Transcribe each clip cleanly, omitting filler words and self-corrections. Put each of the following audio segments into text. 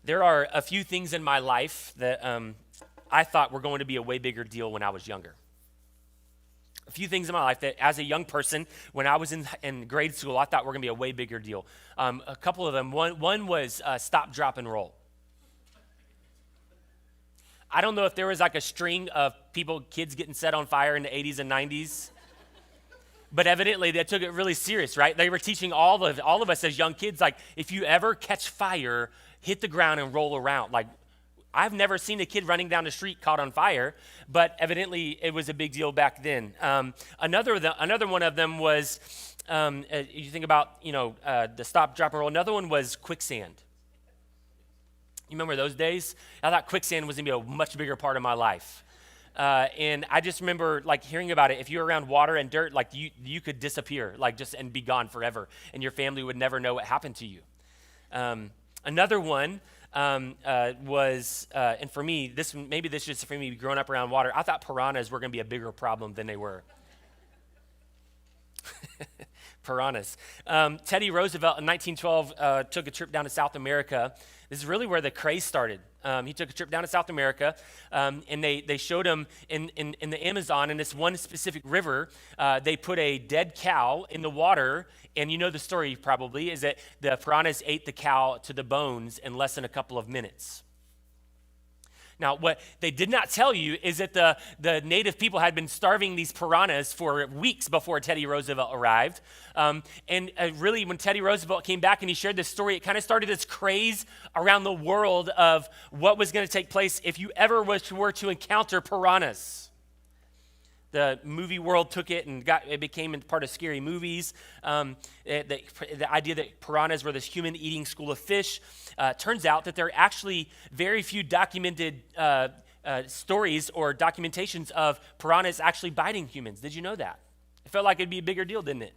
There are a few things in my life that I thought were going to be a way bigger deal when I was younger. A few things in my life that as a young person, when I was in grade school, I thought were going to be a way bigger deal. A couple of them. One was stop, drop, and roll. I don't know if there was like a string of kids getting set on fire in the 80s and 90s. But evidently, they took it really serious, right? They were teaching all of us as young kids, like, if you ever catch fire, hit the ground and roll around. Like, I've never seen a kid running down the street caught on fire, but evidently it was a big deal back then. Another one of them was, you think about, the stop, drop, and roll. Another one was quicksand. You remember those days? I thought quicksand was going to be a much bigger part of my life. And I just remember like hearing about it. If you're around water and dirt, like you could disappear, like and be gone forever, and your family would never know what happened to you. Another one was, and for me, this is just for me growing up around water. I thought piranhas were going to be a bigger problem than they were. Piranhas. Teddy Roosevelt in 1912 took a trip down to South America. This is really where the craze started. He took a trip down to South America, and they showed him in the Amazon, in this one specific river, they put a dead cow in the water, and you know the story probably, is that the piranhas ate the cow to the bones in less than a couple of minutes. Now, what they did not tell you is that the native people had been starving these piranhas for weeks before Teddy Roosevelt arrived. Really, when Teddy Roosevelt came back and he shared this story, it kind of started this craze around the world of what was going to take place if you ever were to encounter piranhas. The movie world took it and it became part of scary movies. The idea that piranhas were this human-eating school of fish. Turns out that there are actually very few documented stories or documentations of piranhas actually biting humans. Did you know that? It felt like it'd be a bigger deal, didn't it?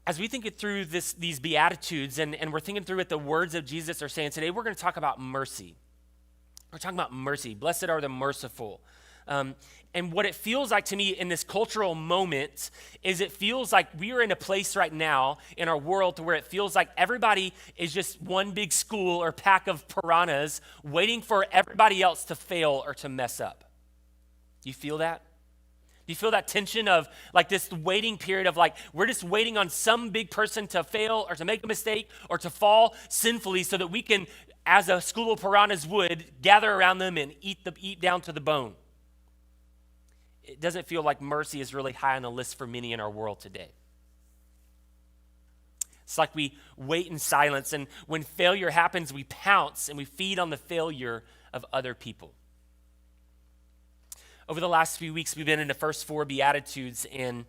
As we think it through these Beatitudes, and we're thinking through what the words of Jesus are saying today, we're going to talk about mercy. We're talking about mercy. Blessed are the merciful. And what it feels like to me in this cultural moment is it feels like we are in a place right now in our world to where it feels like everybody is just one big school or pack of piranhas waiting for everybody else to fail or to mess up. Do you feel that? Do you feel that tension of like this waiting period of like, we're just waiting on some big person to fail or to make a mistake or to fall sinfully so that we can, as a school of piranhas would, gather around them and eat down to the bone? It doesn't feel like mercy is really high on the list for many in our world today. It's like we wait in silence, and when failure happens, we pounce and we feed on the failure of other people. Over the last few weeks, we've been in the first 4 Beatitudes, and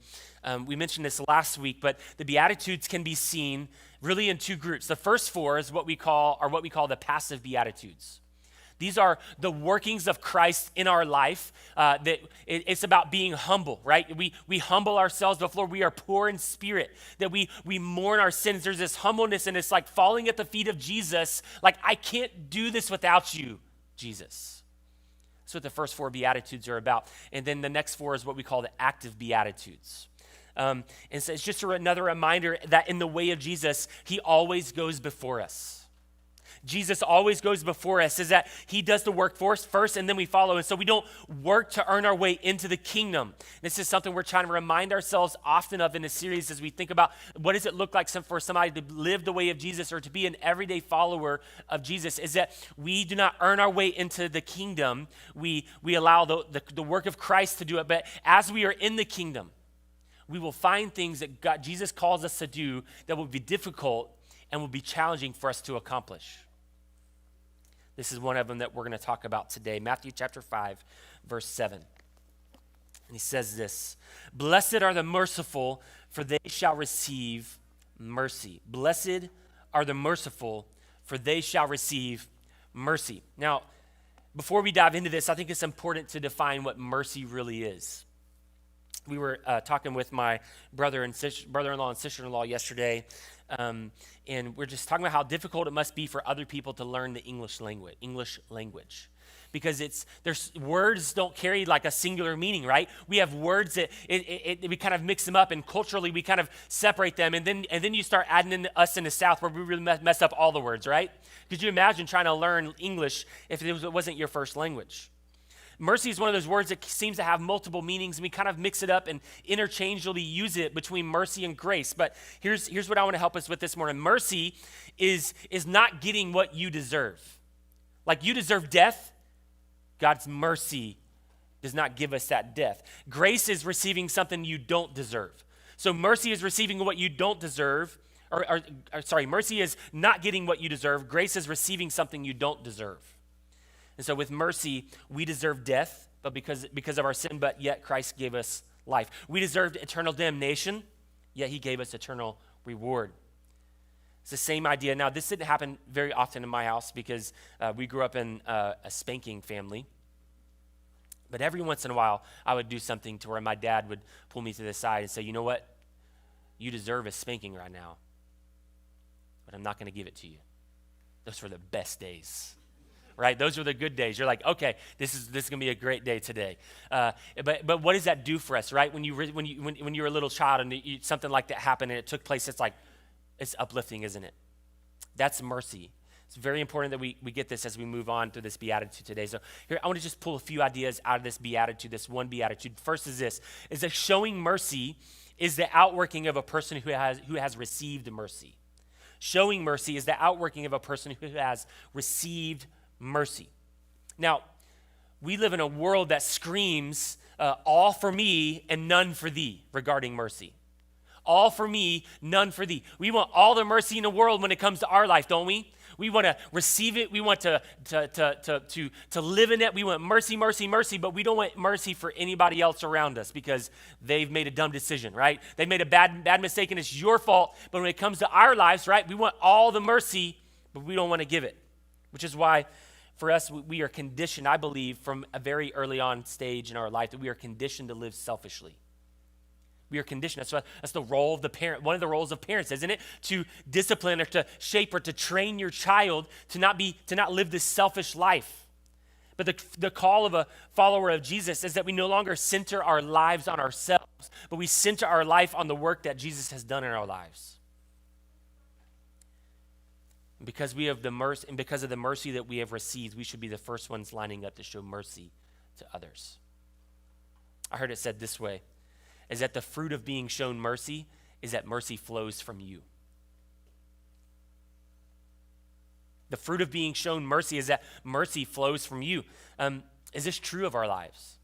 we mentioned this last week, but the Beatitudes can be seen really in 2 groups. The first 4 is what we call the passive Beatitudes. These are the workings of Christ in our life. It's about being humble, right? We humble ourselves before we are poor in spirit, that we mourn our sins. There's this humbleness, and it's like falling at the feet of Jesus, like, I can't do this without you, Jesus. That's what the first 4 Beatitudes are about. And then the next 4 is what we call the Active Beatitudes. And so it's just another reminder that in the way of Jesus, he always goes before us. Jesus always goes before us, is that he does the work for us first and then we follow. And so we don't work to earn our way into the kingdom. This is something we're trying to remind ourselves often of in this series as we think about what does it look like for somebody to live the way of Jesus or to be an everyday follower of Jesus, is that we do not earn our way into the kingdom. We allow the work of Christ to do it. But as we are in the kingdom, we will find things that Jesus calls us to do that will be difficult and will be challenging for us to accomplish. This is one of them that we're going to talk about today. Matthew chapter 5, verse 7. And he says this, "Blessed are the merciful, for they shall receive mercy." Blessed are the merciful, for they shall receive mercy. Now, before we dive into this, I think it's important to define what mercy really is. We were talking with my brother-in-law and sister-in-law yesterday, and we're just talking about how difficult it must be for other people to learn the English language. because there's words don't carry like a singular meaning, right? We have words that we kind of mix them up, and culturally we kind of separate them, and then you start adding in us in the South where we really mess up all the words, right? Could you imagine trying to learn English if it wasn't your first language? Mercy is one of those words that seems to have multiple meanings, and we kind of mix it up and interchangeably use it between mercy and grace. But here's what I want to help us with this morning. Mercy is not getting what you deserve. Like you deserve death, God's mercy does not give us that death. Grace is receiving something you don't deserve. So mercy is receiving what you don't deserve, mercy is not getting what you deserve. Grace is receiving something you don't deserve. And so with mercy, we deserve death, but because of our sin, but yet Christ gave us life. We deserved eternal damnation, yet he gave us eternal reward. It's the same idea. Now, this didn't happen very often in my house because we grew up in a spanking family. But every once in a while, I would do something to where my dad would pull me to the side and say, you know what? You deserve a spanking right now, but I'm not going to give it to you. Those were the best days. Right? Those are the good days. You're like, okay, this is going to be a great day today. But what does that do for us, right? When you're a little child and something like that happened and it took place, it's uplifting, isn't it? That's mercy. It's very important that we get this as we move on through this beatitude today. So here, I want to just pull a few ideas out of this beatitude, this one beatitude. First is this, is that showing mercy is the outworking of a person who has received mercy. Showing mercy is the outworking of a person who has received mercy. Now, we live in a world that screams all for me and none for thee regarding mercy. All for me, none for thee. We want all the mercy in the world when it comes to our life, don't we? We want to receive it. We want to live in it. We want mercy, mercy, mercy, but we don't want mercy for anybody else around us because they've made a dumb decision, right? They made a bad mistake and it's your fault. But when it comes to our lives, right, we want all the mercy, but we don't want to give it, which is why for us, we are conditioned, I believe, from a very early on stage in our life that we are conditioned to live selfishly. We are conditioned. That's the role of the parent. One of the roles of parents, isn't it? To discipline or to shape or to train your child to not live this selfish life. But the call of a follower of Jesus is that we no longer center our lives on ourselves, but we center our life on the work that Jesus has done in our lives. Because we have the mercy, and because of the mercy that we have received, we should be the first ones lining up to show mercy to others. I heard it said this way, is that the fruit of being shown mercy is that mercy flows from you. The fruit of being shown mercy is that mercy flows from you. Is this true of our lives?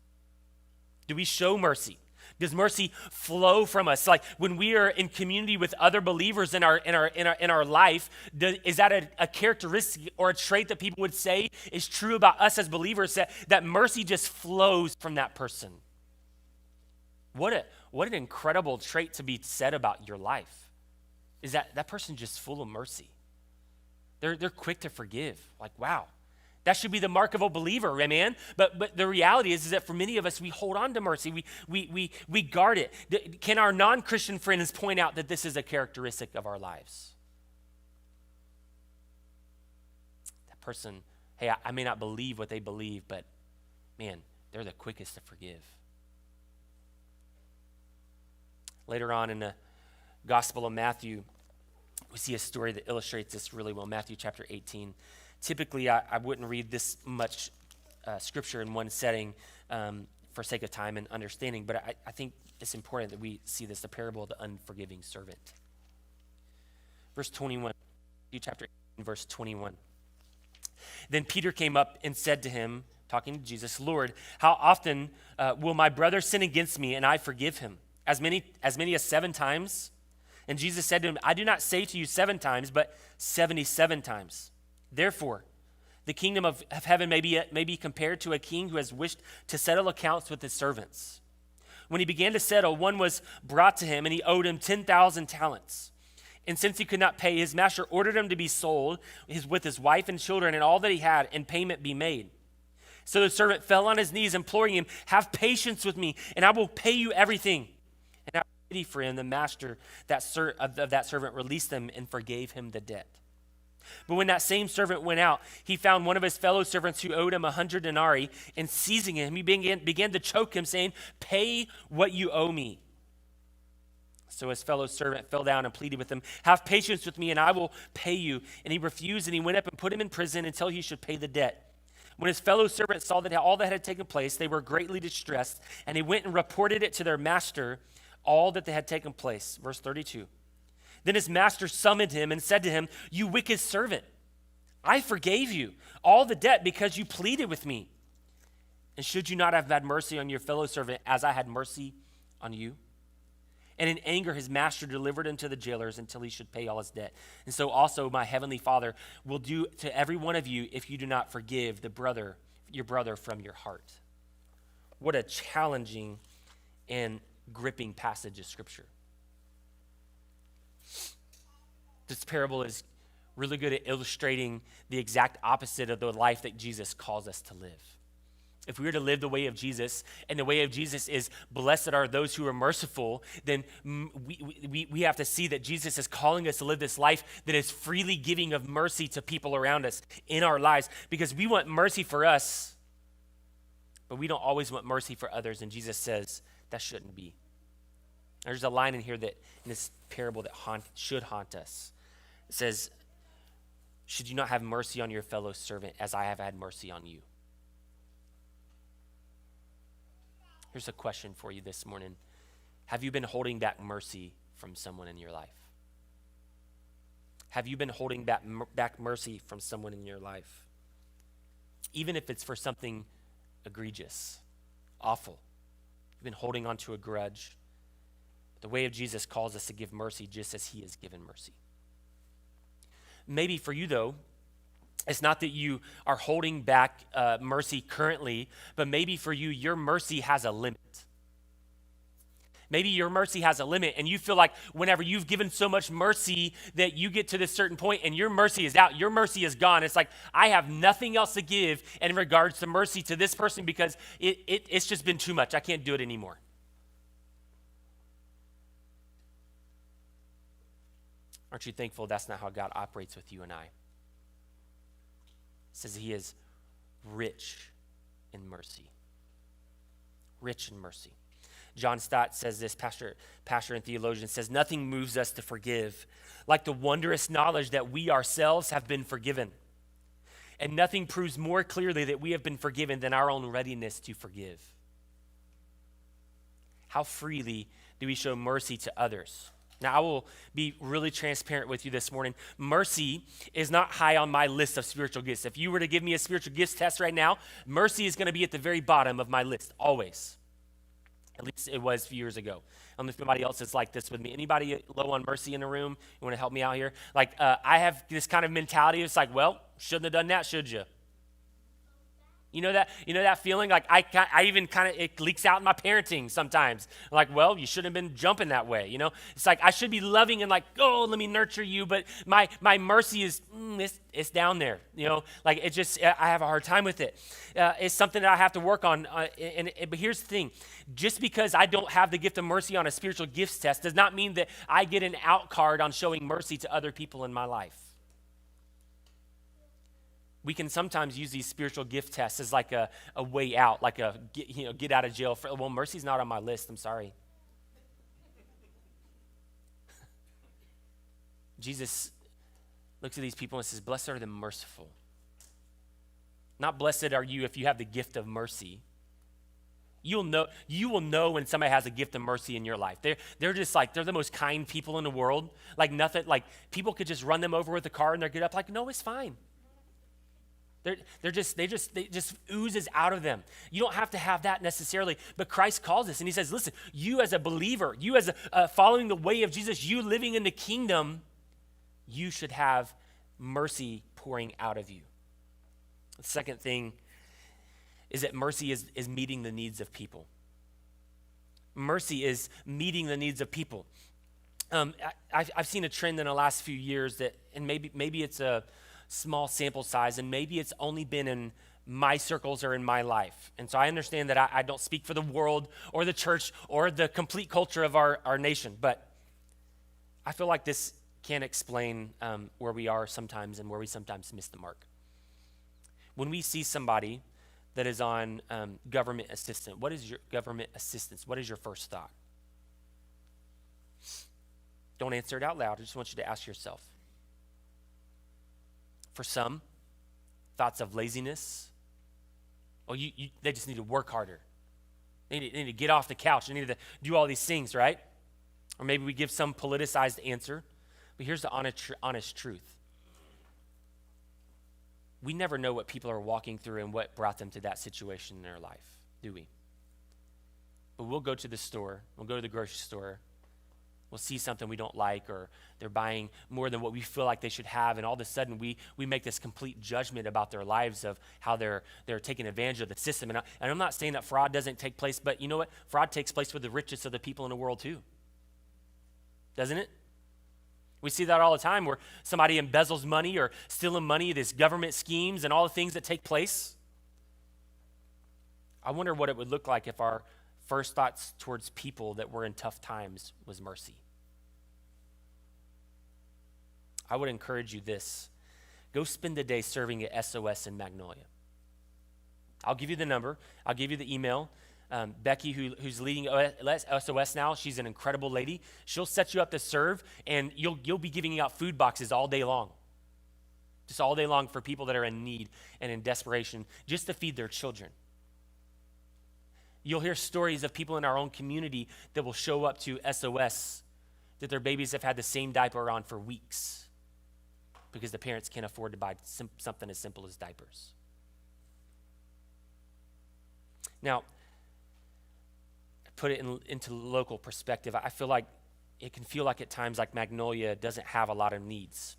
Do we show mercy? Does mercy flow from us? Like when we are in community with other believers in our life, is that a characteristic or a trait that people would say is true about us as believers, that mercy just flows from that person? What an incredible trait to be said about your life, is that person just full of mercy. They're quick to forgive. Like, wow. That should be the mark of a believer, amen? But the reality is that for many of us, we hold on to mercy. We guard it. Can our non-Christian friends point out that this is a characteristic of our lives? That person, hey, I may not believe what they believe, but man, they're the quickest to forgive. Later on in the Gospel of Matthew, we see a story that illustrates this really well. Matthew chapter 18. Typically, I wouldn't read this much scripture in one setting for sake of time and understanding, but I think it's important that we see this, the parable of the unforgiving servant. Verse 21, Matthew chapter 18, verse 21. Then Peter came up and said to him, talking to Jesus, Lord, how often will my brother sin against me and I forgive him? As many as 7 times? And Jesus said to him, I do not say to you 7 times, but 77 times. Therefore, the kingdom of heaven may be compared to a king who has wished to settle accounts with his servants. When he began to settle, one was brought to him, and he owed him 10,000 talents. And since he could not pay, his master ordered him to be sold with his wife and children and all that he had, and payment be made. So the servant fell on his knees, imploring him, have patience with me, and I will pay you everything. And out of pity for him, the master of that servant released him and forgave him the debt. But when that same servant went out, he found one of his fellow servants who owed him 100 denarii, and seizing him, he began to choke him, saying, "Pay what you owe me." So his fellow servant fell down and pleaded with him, "Have patience with me, and I will pay you." And he refused, and he went up and put him in prison until he should pay the debt. When his fellow servants saw that all that had taken place, they were greatly distressed, and they went and reported it to their master, all that had taken place. Verse 32. Then his master summoned him and said to him, "You wicked servant, I forgave you all the debt because you pleaded with me. And should you not have had mercy on your fellow servant as I had mercy on you?" And in anger, his master delivered him to the jailers until he should pay all his debt. And so also my heavenly Father will do to every one of you if you do not forgive your brother from your heart. What a challenging and gripping passage of Scripture. This parable is really good at illustrating the exact opposite of the life that Jesus calls us to live. If we were to live the way of Jesus, and the way of Jesus is blessed are those who are merciful, then we have to see that Jesus is calling us to live this life that is freely giving of mercy to people around us in our lives, because we want mercy for us, but we don't always want mercy for others, and Jesus says that shouldn't be. There's a line in here that in this parable that should haunt us. It says, "Should you not have mercy on your fellow servant as I have had mercy on you?" Here's a question for you this morning. Have you been holding back mercy from someone in your life? Have you been holding back mercy from someone in your life? Even if it's for something egregious, awful. You've been holding on to a grudge. The way of Jesus calls us to give mercy just as he has given mercy. Maybe for you, though, it's not that you are holding back mercy currently, but maybe for you, your mercy has a limit. Maybe your mercy has a limit, and you feel like whenever you've given so much mercy that you get to this certain point and your mercy is out, your mercy is gone. It's like, I have nothing else to give in regards to mercy to this person because it's just been too much. I can't do it anymore. Aren't you thankful that's not how God operates with you and I? It says he is rich in mercy. Rich in mercy. John Stott says this, pastor and theologian, says, "Nothing moves us to forgive like the wondrous knowledge that we ourselves have been forgiven. And nothing proves more clearly that we have been forgiven than our own readiness to forgive." How freely do we show mercy to others? Now, I will be really transparent with you this morning. Mercy is not high on my list of spiritual gifts. If you were to give me a spiritual gifts test right now, mercy is going to be at the very bottom of my list, always. At least it was a few years ago. I don't know if anybody else is like this with me. Anybody low on mercy in the room? You want to help me out here? I have this kind of mentality. It's like, well, shouldn't have done that, should you? You know that feeling? Like I even kind of, it leaks out in my parenting sometimes. Like, well, you shouldn't have been jumping that way, you know? It's like I should be loving and like, oh, let me nurture you, but my mercy is, it's down there, you know? Like it just, I have a hard time with it. It's something that I have to work on. But here's the thing. Just because I don't have the gift of mercy on a spiritual gifts test does not mean that I get an out card on showing mercy to other people in my life. We can sometimes use these spiritual gift tests as like a way out, like a get out of jail. Well, mercy's not on my list. I'm sorry. Jesus looks at these people and says, "Blessed are the merciful." Not blessed are you if you have the gift of mercy. You will know when somebody has a gift of mercy in your life. They're just like, they're the most kind people in the world. Like nothing, like people could just run them over with a car and they're get up like, no, it's fine. They just oozes out of them. You don't have to have that necessarily, but Christ calls us and he says, listen, you as a believer, you as following the way of Jesus, you living in the kingdom, you should have mercy pouring out of you. The second thing is that mercy is meeting the needs of people. Mercy is meeting the needs of people. I've seen a trend in the last few years that, and maybe it's a small sample size, and maybe it's only been in my circles or in my life. And so I understand that I don't speak for the world or the church or the complete culture of our nation, but I feel like this can't explain where we are sometimes and where we sometimes miss the mark. When we see somebody that is on government assistance, what is your first thought? Don't answer it out loud. I just want you to ask yourself. For some, thoughts of laziness. Oh, they just need to work harder. They need to get off the couch. They need to do all these things, right? Or maybe we give some politicized answer. But here's the honest truth. We never know what people are walking through and what brought them to that situation in their life, do we? But we'll go to the store. We'll go to the grocery store. We'll see something we don't like, or they're buying more than what we feel like they should have, and all of a sudden we make this complete judgment about their lives of how they're taking advantage of the system. And I'm not saying that fraud doesn't take place, but you know what? Fraud takes place with the richest of the people in the world too. Doesn't it? We see that all the time where somebody embezzles money or stealing money, these government schemes and all the things that take place. I wonder what it would look like if our first thoughts towards people that were in tough times was mercy. I would encourage you this. Go spend a day serving at SOS in Magnolia. I'll give you the number. I'll give you the email. Becky, who's leading SOS now, she's an incredible lady. She'll set you up to serve, and you'll be giving out food boxes all day long. Just all day long for people that are in need and in desperation, just to feed their children. You'll hear stories of people in our own community that will show up to SOS that their babies have had the same diaper on for weeks because the parents can't afford to buy something as simple as diapers. Now, put it into local perspective. I feel like it can feel like at times like Magnolia doesn't have a lot of needs.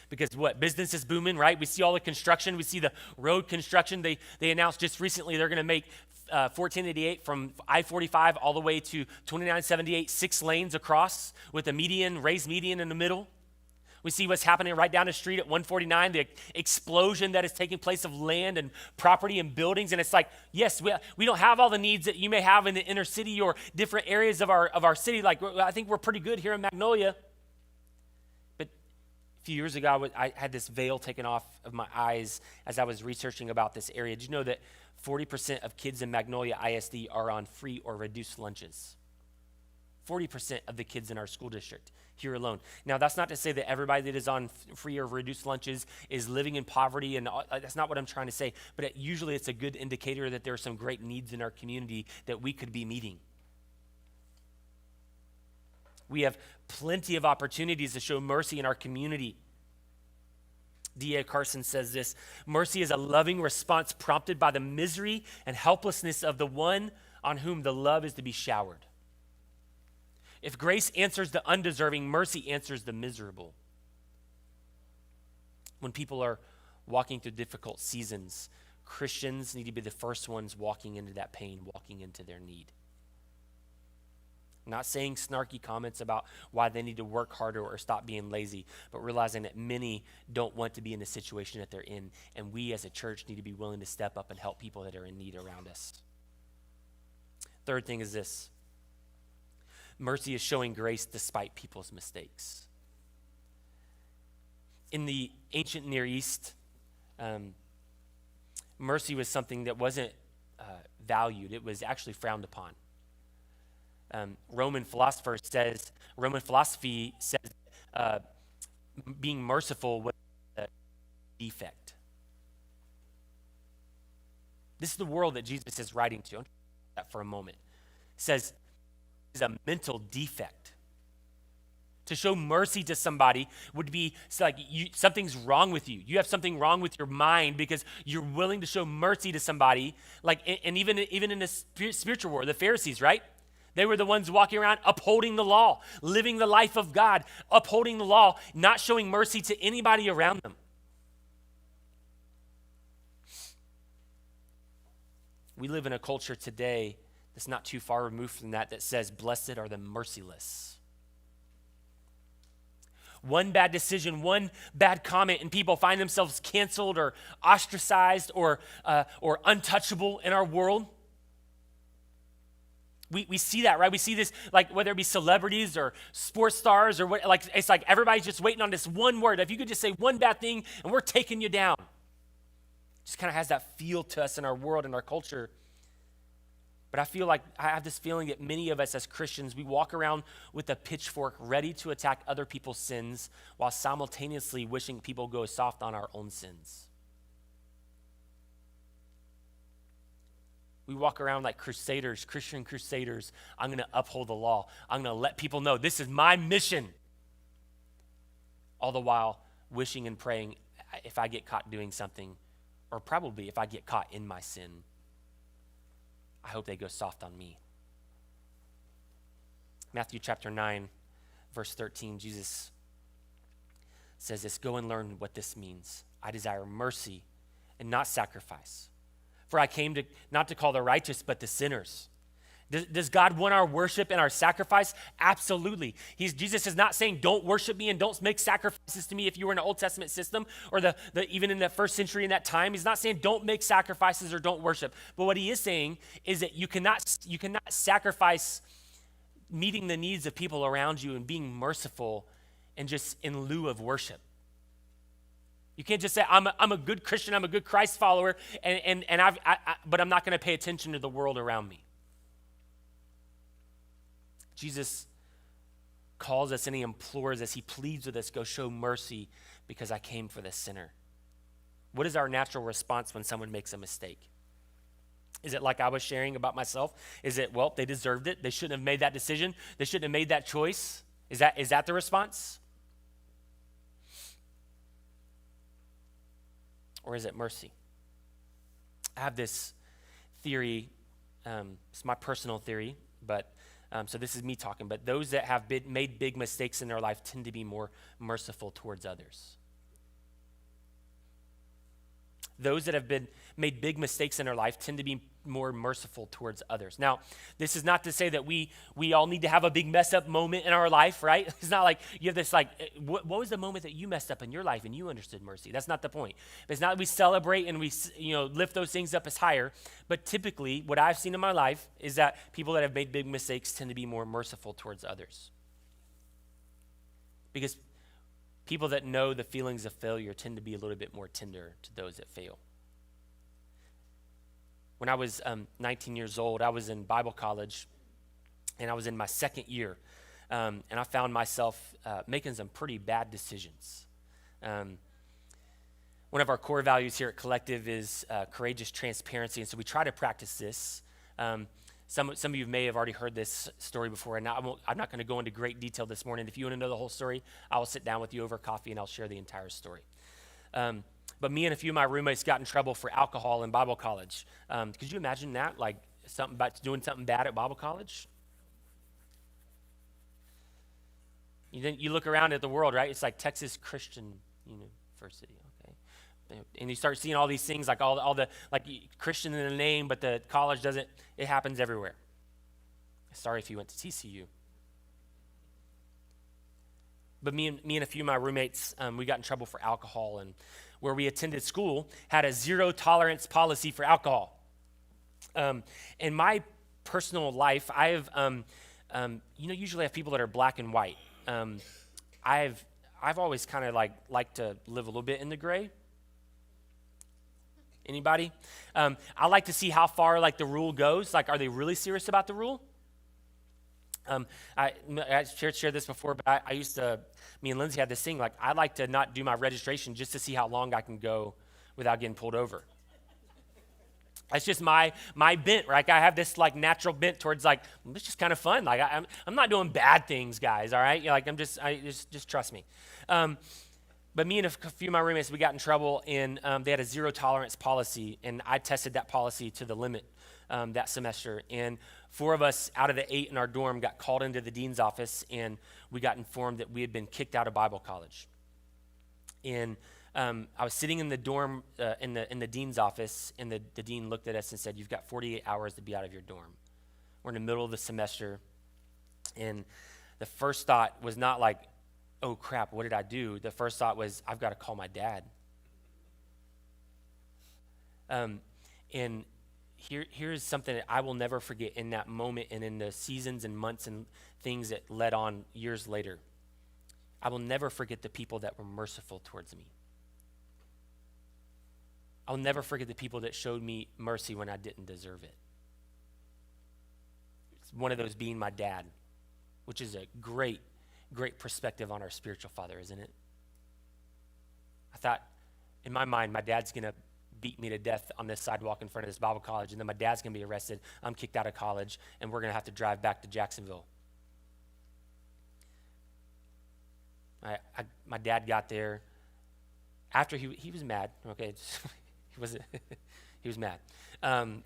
Because what? Business is booming, right? We see all the construction. We see the road construction. They announced just recently they're going to make 1488 from I-45 all the way to 2978, 6 lanes across with a raised median in the middle. We see what's happening right down the street at 149, the explosion that is taking place of land and property and buildings. And it's like, yes, we don't have all the needs that you may have in the inner city or different areas of our city. Like, I think we're pretty good here in Magnolia. But a few years ago, I had this veil taken off of my eyes as I was researching about this area. Did you know that 40% of kids in Magnolia ISD are on free or reduced lunches? 40% of the kids in our school district here alone. Now, that's not to say that everybody that is on free or reduced lunches is living in poverty, and that's not what I'm trying to say, but usually it's a good indicator that there are some great needs in our community that we could be meeting. We have plenty of opportunities to show mercy in our community. D.A. Carson says this: mercy is a loving response prompted by the misery and helplessness of the one on whom the love is to be showered. If grace answers the undeserving, mercy answers the miserable. When people are walking through difficult seasons, Christians need to be the first ones walking into that pain, walking into their need. Not saying snarky comments about why they need to work harder or stop being lazy, but realizing that many don't want to be in the situation that they're in, and we as a church need to be willing to step up and help people that are in need around us. Third thing is this: mercy is showing grace despite people's mistakes. In the ancient Near East, mercy was something that wasn't valued. It was actually frowned upon. Roman philosophy says being merciful was a defect. This is the world that Jesus is writing to. I'll talk about that for a moment. It says is a mental defect. To show mercy to somebody would be like something's wrong with you. You have something wrong with your mind because you're willing to show mercy to somebody. And even in the spiritual world, the Pharisees, right? They were the ones walking around upholding the law, living the life of God, upholding the law, not showing mercy to anybody around them. We live in a culture today that's not too far removed from that says, blessed are the merciless. One bad decision, one bad comment, and people find themselves canceled or ostracized or untouchable in our world. we see that, right? We see this, like whether it be celebrities or sports stars or what, like it's like everybody's just waiting on this one word. If you could just say one bad thing and we're taking you down. Just kind of has that feel to us in our world and our culture. But I feel like I have this feeling that many of us as Christians, we walk around with a pitchfork ready to attack other people's sins while simultaneously wishing people go soft on our own sins. We walk around like crusaders, Christian crusaders. I'm going to uphold the law. I'm going to let people know this is my mission. All the while wishing and praying if I get caught doing something, or probably if I get caught in my sin, I hope they go soft on me. Matthew chapter 9, verse 13, Jesus says this, "Go and learn what this means. I desire mercy and not sacrifice. For I came to not to call the righteous, but the sinners." Does God want our worship and our sacrifice? Absolutely. Jesus is not saying don't worship me and don't make sacrifices to me if you were in an Old Testament system or even in the first century in that time. He's not saying don't make sacrifices or don't worship. But what he is saying is that you cannot sacrifice meeting the needs of people around you and being merciful and just in lieu of worship. You can't just say, I'm a good Christian, I'm a good Christ follower, but I'm not going to pay attention to the world around me. Jesus calls us and he implores us, he pleads with us, go show mercy because I came for the sinner. What is our natural response when someone makes a mistake? Is it like I was sharing about myself? Is it, well, they deserved it. They shouldn't have made that decision. They shouldn't have made that choice. Is that the response? Or is it mercy? I have this theory, it's my personal theory, but so this is me talking, but those that have made big mistakes in their life tend to be more merciful towards others. Those that have made big mistakes in their life tend to be more merciful towards others. Now, this is not to say that we all need to have a big mess up moment in our life, right? It's not like you have this like, what was the moment that you messed up in your life and you understood mercy? That's not the point. It's not that we celebrate and we lift those things up as higher, but typically what I've seen in my life is that people that have made big mistakes tend to be more merciful towards others. Because people that know the feelings of failure tend to be a little bit more tender to those that fail. When I was 19 years old, I was in Bible college, and I was in my second year, and I found myself making some pretty bad decisions. One of our core values here at Collective is courageous transparency, and so we try to practice this. Some of you may have already heard this story before, and I'm not going to go into great detail this morning. If you want to know the whole story, I will sit down with you over coffee, and I'll share the entire story. But me and a few of my roommates got in trouble for alcohol in Bible college. Could you imagine that? Like something about doing something bad at Bible college? You look around at the world, right? It's like Texas Christian University, okay? And you start seeing all these things, like all the like Christian in the name, but the college doesn't. It happens everywhere. Sorry if you went to TCU. But me and a few of my roommates, we got in trouble for alcohol, and where we attended school had a zero tolerance policy for alcohol. In my personal life, I have, usually have people that are black and white. I've always kind of like to live a little bit in the gray. Anybody? I like to see how far the rule goes. Like, are they really serious about the rule? I shared this before, but I used to, me and Lindsay had this thing, like, I like to not do my registration just to see how long I can go without getting pulled over. That's just my bent, right? I have this natural bent towards it's just kind of fun. Like I'm not doing bad things, guys. All right, just trust me. But me and a few of my roommates, we got in trouble, and they had a zero tolerance policy, and I tested that policy to the limit that semester. And 4 of us out of the 8 in our dorm got called into the dean's office, and we got informed that we had been kicked out of Bible college. And I was sitting in the dorm in the dean's office, and the dean looked at us and said, "You've got 48 hours to be out of your dorm." We're in the middle of the semester, and the first thought was not like, "Oh crap, what did I do?" The first thought was, "I've got to call my dad." And here's something that I will never forget in that moment and in the seasons and months and things that led on years later. I will never forget the people that were merciful towards me. I'll never forget the people that showed me mercy when I didn't deserve it. It's one of those being my dad, which is a great perspective on our spiritual father, isn't it? I thought, in my mind, my dad's going to beat me to death on this sidewalk in front of this Bible college, and then my dad's going to be arrested. I'm kicked out of college, and we're going to have to drive back to Jacksonville. My dad got there after he was mad. Okay, he was mad, and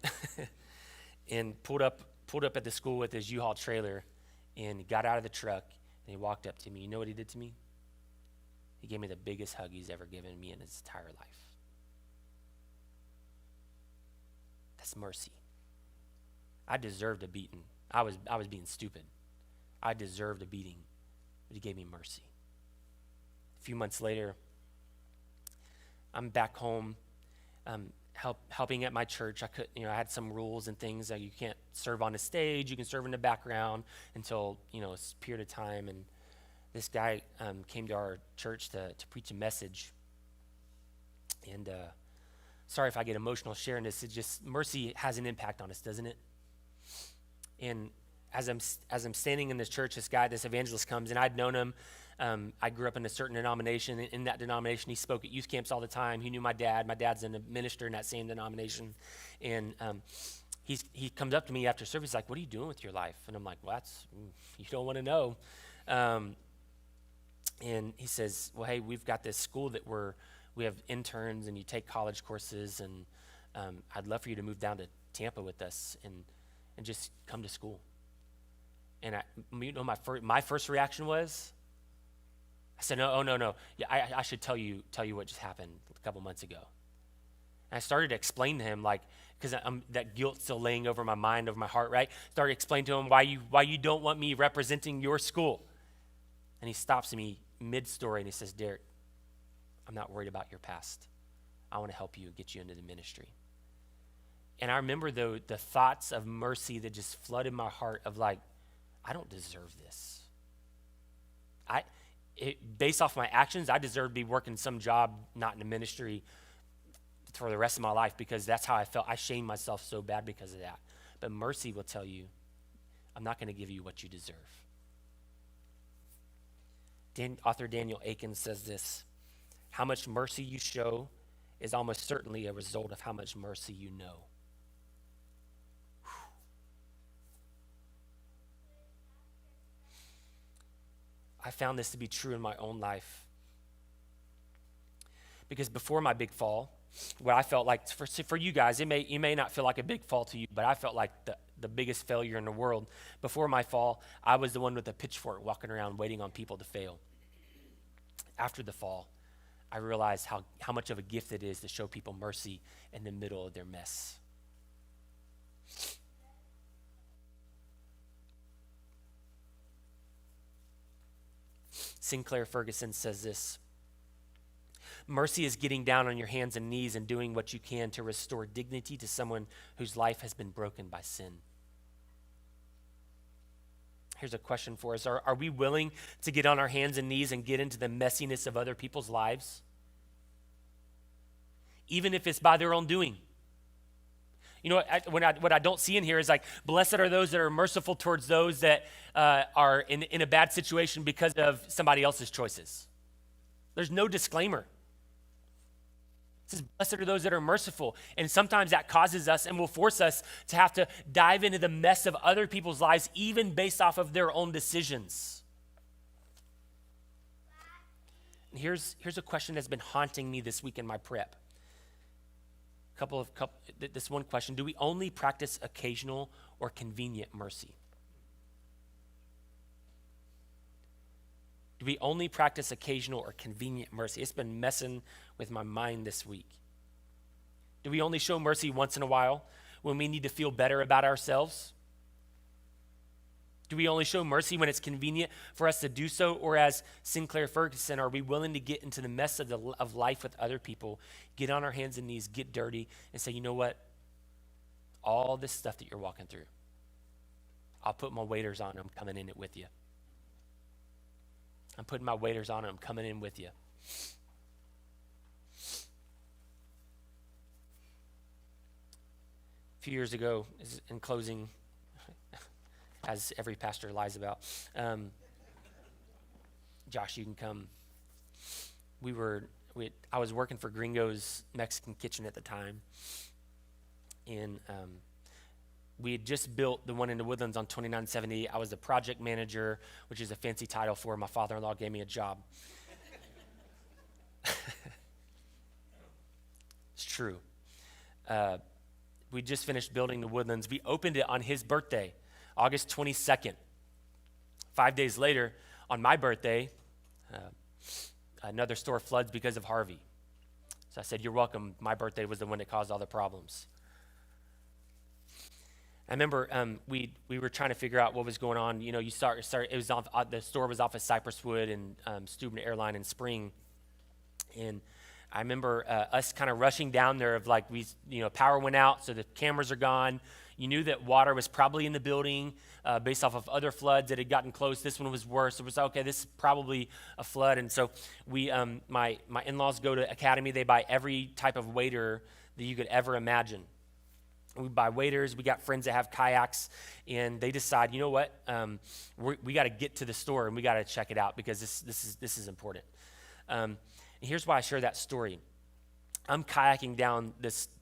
pulled up at the school with his U-Haul trailer, and he got out of the truck and he walked up to me. You know what he did to me? He gave me the biggest hug he's ever given me in his entire life. That's mercy. I deserved a beating. I was being stupid. I deserved a beating, but he gave me mercy. A few months later, I'm back home, helping at my church. I had some rules and things that you can't serve on the stage. You can serve in the background until a period of time. And this guy came to our church to preach a message. And sorry if I get emotional sharing this. It's just mercy has an impact on us, doesn't it? And as I'm standing in this church, this evangelist comes, and I'd known him. I grew up in a certain denomination. In that denomination, he spoke at youth camps all the time. He knew my dad. My dad's a minister in that same denomination. And he comes up to me after service, like, "What are you doing with your life?" And I'm like, "Well, you don't want to know." And he says, "Well, hey, we've got this school that we have interns, and you take college courses, and I'd love for you to move down to Tampa with us and just come to school." And my first reaction was, I said, no. Yeah, I should tell you what just happened a couple months ago. And I started to explain to him, because that guilt's still laying over my mind, over my heart, right? Started explaining to him why you don't want me representing your school. And he stops me mid-story and he says, "Derek, I'm not worried about your past. I want to help you and get you into the ministry." And I remember the thoughts of mercy that just flooded my heart of I don't deserve this. Based off my actions, I deserve to be working some job, not in the ministry, for the rest of my life, because that's how I felt. I shamed myself so bad because of that. But mercy will tell you, I'm not going to give you what you deserve. Author Daniel Aiken says this: "How much mercy you show is almost certainly a result of how much mercy you know." I found this to be true in my own life. Because before my big fall, what I felt like, for you guys, it may not feel like a big fall to you, but I felt like the biggest failure in the world. Before my fall, I was the one with a pitchfork walking around waiting on people to fail. After the fall, I realized how much of a gift it is to show people mercy in the middle of their mess. Sinclair Ferguson says this: "Mercy is getting down on your hands and knees and doing what you can to restore dignity to someone whose life has been broken by sin." Here's a question for us. Are we willing to get on our hands and knees and get into the messiness of other people's lives? Even if it's by their own doing. What I don't see in here is blessed are those that are merciful towards those that are in a bad situation because of somebody else's choices. There's no disclaimer. It says, blessed are those that are merciful. And sometimes that causes us and will force us to have to dive into the mess of other people's lives, even based off of their own decisions. And here's a question that's been haunting me this week in my prep. This one question: do we only practice occasional or convenient mercy? Do we only practice occasional or convenient mercy? It's been messing with my mind this week. Do we only show mercy once in a while when we need to feel better about ourselves? Do we only show mercy when it's convenient for us to do so? Or as Sinclair Ferguson, are we willing to get into the mess of life with other people, get on our hands and knees, get dirty, and say, you know what? all this stuff that you're walking through. I'll put my waders on and I'm coming in it with you. I'm putting my waders on and I'm coming in with you. A few years ago, in closing, as every pastor lies about, Josh, you can come. I was working for Gringo's Mexican Kitchen at the time, and we had just built the one in the Woodlands on 2970. I was the project manager, which is a fancy title for my father-in-law gave me a job. It's true. We just finished building the Woodlands. We opened it on his birthday, August 22nd. 5 days later, on my birthday, another store floods because of Harvey. So I said, you're welcome. My birthday was the one that caused all the problems. I remember we were trying to figure out what was going on. You know, it was the store was off of Cypress Wood and Steuben Airline in Spring. And I remember us kind of rushing down there of like, power went out, so the cameras are gone. You knew that water was probably in the building based off of other floods that had gotten close. This one was worse. It was, okay, this is probably a flood. And so we, my in-laws go to Academy. They buy every type of wader that you could ever imagine. We buy waders. We got friends that have kayaks, and they decide, you know what, we got to get to the store and we got to check it out because this is important. And here's why I share that story. I'm kayaking down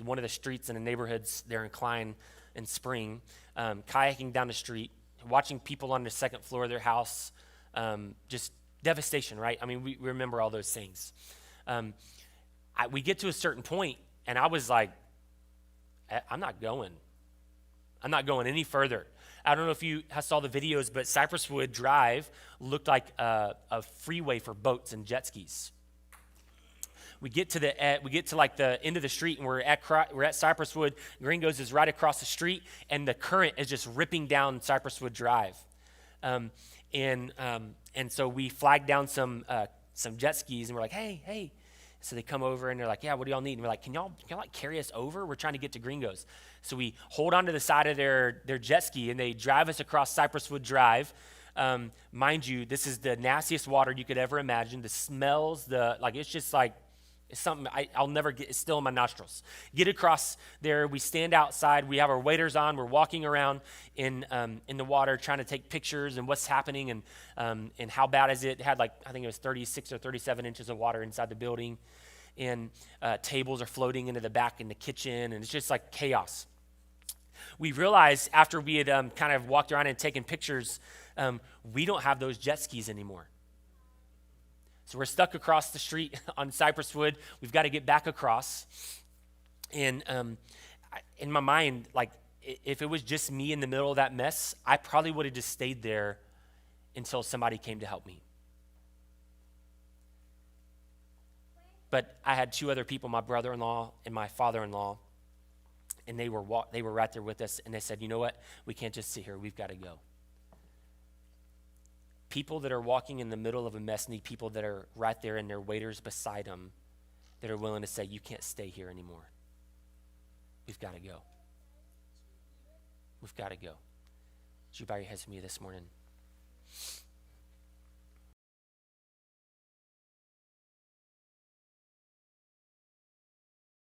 one of the streets in the neighborhoods there in Klein in Spring, kayaking down the street, watching people on the second floor of their house, just devastation, right? I mean, we remember all those things. We get to a certain point, and I was like, I'm not going any further. I don't know if you saw the videos, but Cypress Wood Drive looked like a freeway for boats and jet skis. We get to like the end of the street, and we're at Cypress Wood. Gringo's is right across the street, and the current is just ripping down Cypress Wood Drive. And so we flagged down some jet skis, and we're like, hey. So they come over, and they're like, yeah, what do y'all need? And we're like, can y'all like carry us over? We're trying to get to Gringo's. So we hold onto the side of their jet ski, and they drive us across Cypress Wood Drive. Mind you, this is the nastiest water you could ever imagine. The smells, it's just like, it's something I'll never get. It's still in my nostrils. Get across there. We stand outside. We have our waders on. We're walking around in the water, trying to take pictures and what's happening and how bad is it. It had I think it was 36 or 37 inches of water inside the building, and tables are floating into the back in the kitchen, and it's just like chaos. We realized after we had kind of walked around and taken pictures, we don't have those jet skis anymore. So we're stuck across the street on Cypress Wood. We've got to get back across. And in my mind, if it was just me in the middle of that mess, I probably would have just stayed there until somebody came to help me. But I had two other people, my brother-in-law and my father-in-law, and they were right there with us, and they said, you know what? We can't just sit here. We've got to go. People that are walking in the middle of a mess need people that are right there in their waders beside them that are willing to say, you can't stay here anymore. We've got to go. We've got to go. Would you bow your heads with me this morning?